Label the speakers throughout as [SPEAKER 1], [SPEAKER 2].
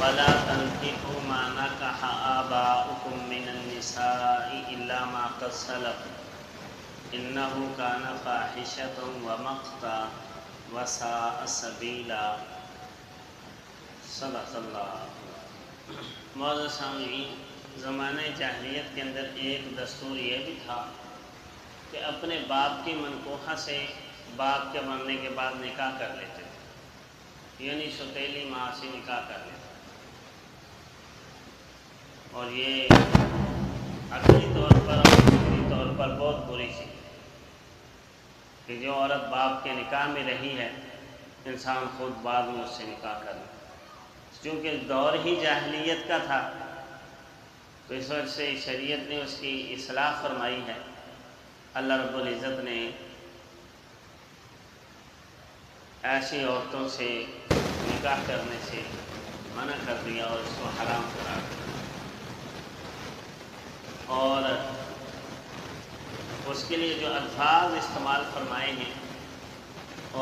[SPEAKER 1] ولا تنكحوا ما نكح آباؤكم من النساء إلا ما قد سلف إنه كان فاحشة ومقتا وساء سبيلا صدق اللہ۔ معزز سامعین، زمانہ جاہلیت کے اندر ایک دستور یہ بھی تھا کہ اپنے باپ کی منکوحہ سے باپ کے مرنے کے بعد نکاح کر لیتے تھے، یعنی سوتیلی ماں سے نکاح کر لیتے تھے۔ اور یہ عقلی طور پر اور فکری طور پر بہت بری چیز ہے کہ جو عورت باپ کے نکاح میں رہی ہے انسان خود بعد میں اس سے نکاح کر لے، چونکہ دور ہی جاہلیت کا تھا تو اس وجہ سے شریعت نے اس کی اصلاح فرمائی ہے۔ اللہ رب العزت نے ایسی عورتوں سے نکاح کرنے سے منع کر دیا اور اس کو حرام قرار دیا، اور اس کے لیے جو الفاظ استعمال فرمائے ہیں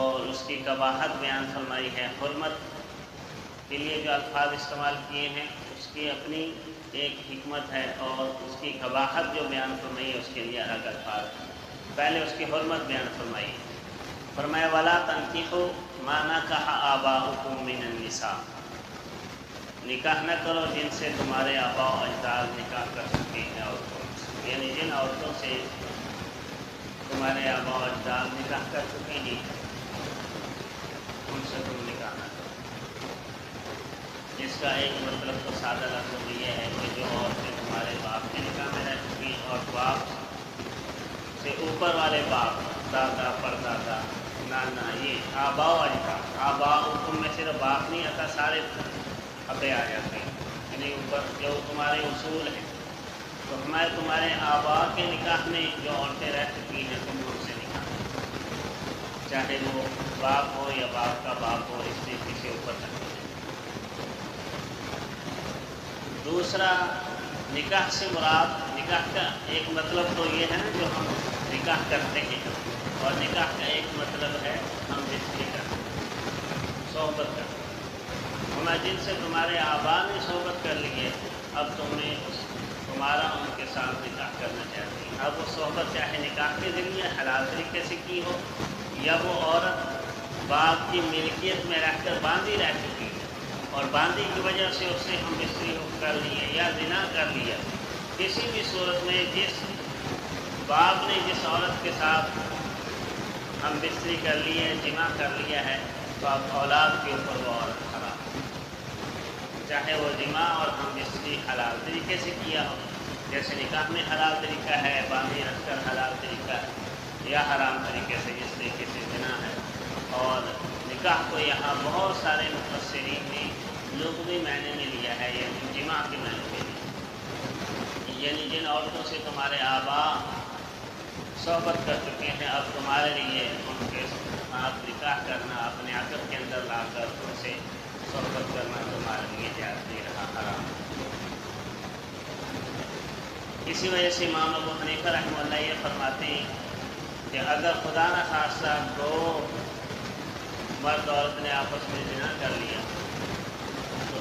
[SPEAKER 1] اور اس کی قباحت بیان فرمائی ہے، حرمت کے لیے جو الفاظ استعمال کیے ہیں اس کی اپنی ایک حکمت ہے، اور اس کی قباحت جو بیان فرمائی ہے اس کے لیے الگ الفاظ ہے۔ پہلے اس کی حرمت بیان فرمائی، فرمایا وَلَا تَنْكِحُوا مَا نَكَحَ آبَاؤُكُم مِّنَ النِّسَاءِ، نکاح نہ کرو جن سے تمہارے آباء و اجداد نکاح کر چکے ہیں عورتوں سے، یعنی جن عورتوں سے تمہارے آباء و اجداد نکاح کر چکے ہیں ان سے تم نکاح نہ کرو۔ اس کا ایک مطلب تو سادہ لفظ یہ ہے کہ جو عورتیں تمہارے باپ کے نکاح میں رہ چکی اور باپ سے اوپر والے باپ، دادا پردادا نانا، یہ آباء و اجداد، آباء حکم میں صرف باپ نہیں آتا، سارے ابے آ جاتے ہیں، یعنی اوپر جو تمہارے اصول ہیں۔ تو ہمارے تمہارے آباء کے نکاح میں جو عورتیں رہ چکی ہیں تم ان سے نکاح کرو، چاہے وہ باپ ہو یا باپ کا باپ ہو، اس سے کسی اوپر تک۔ دوسرا، نکاح سے مراد، نکاح کا ایک مطلب تو یہ ہے نا جو ہم نکاح کرتے ہیں، اور نکاح کا ایک مطلب ہے ہم رشتے کرتے ہیں، صحبت کرتے ہیں۔ ہمیں جن سے تمہارے آباء نے صحبت کر لی ہے اب تمہارا ان کے ساتھ نکاح کرنا چاہتی ہے۔ اب وہ صحبت چاہے نکاح کے ذریعے حلال طریقے سے کی ہو، یا وہ عورت باپ کی ملکیت میں رہ کر باندھی رہ چکی ہے اور باندھی کی وجہ سے اس سے ہم بستری کر لیے یا زنا کر لیا، کسی بھی صورت میں جس باپ نے جس عورت کے ساتھ ہم بستری کر لی ہے، جمع کر لیا ہے، تو اب اولاد کے اوپر وہ عورت حرام، چاہے وہ جمع اور ہم بستری حلال طریقے سے کیا ہو، جیسے نکاح میں حلال طریقہ ہے، باندھی رکھ کر حلال طریقہ ہے، یا حرام طریقے سے جس طریقے سے زنا ہے۔ اور نکاح کو یہاں بہت سارے مفسرین نے لغوی معنی میں لیا ہے، یعنی جمع کے معنی میں لیا، یعنی جن عورتوں سے تمہارے آباء صحبت کر چکے ہیں اب تمہارے لیے ان کے ساتھ نکاح کرنا، اپنے عقد کے اندر لا کر ان سے صحبت کرنا تمہارے لیے جائز نہیں رہا، حرام۔ اسی وجہ سے امام ابو حنیفہ رحمہ اللہ یہ فرماتے ہیں کہ اگر خدا نہ خواستہ دو مرد عورت نے آپس میں زنا کر لیا تو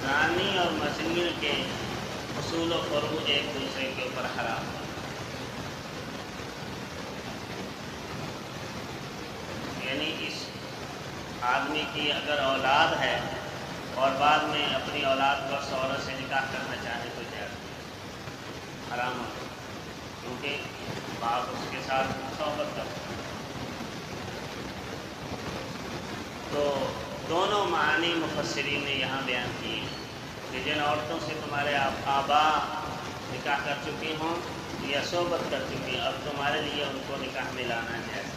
[SPEAKER 1] زانی اور مزنی کے اصول و فروع ایک دوسرے کے اوپر حرام ہو، یعنی اس آدمی کی اگر اولاد ہے اور بعد میں اپنی اولاد کو اس عورت سے نکاح کرنا چاہے تو جائز نہیں، حرام ہو، کیونکہ باپ اس کے ساتھ صحبت کرتا ہے۔ تو دونوں معنی مفسرین نے یہاں بیان کیے کہ جن عورتوں سے تمہارے آباء نکاح کر چکی ہوں یا صحبت کر چکی ہیں اب تمہارے لیے ان کو نکاح میں لانا جائز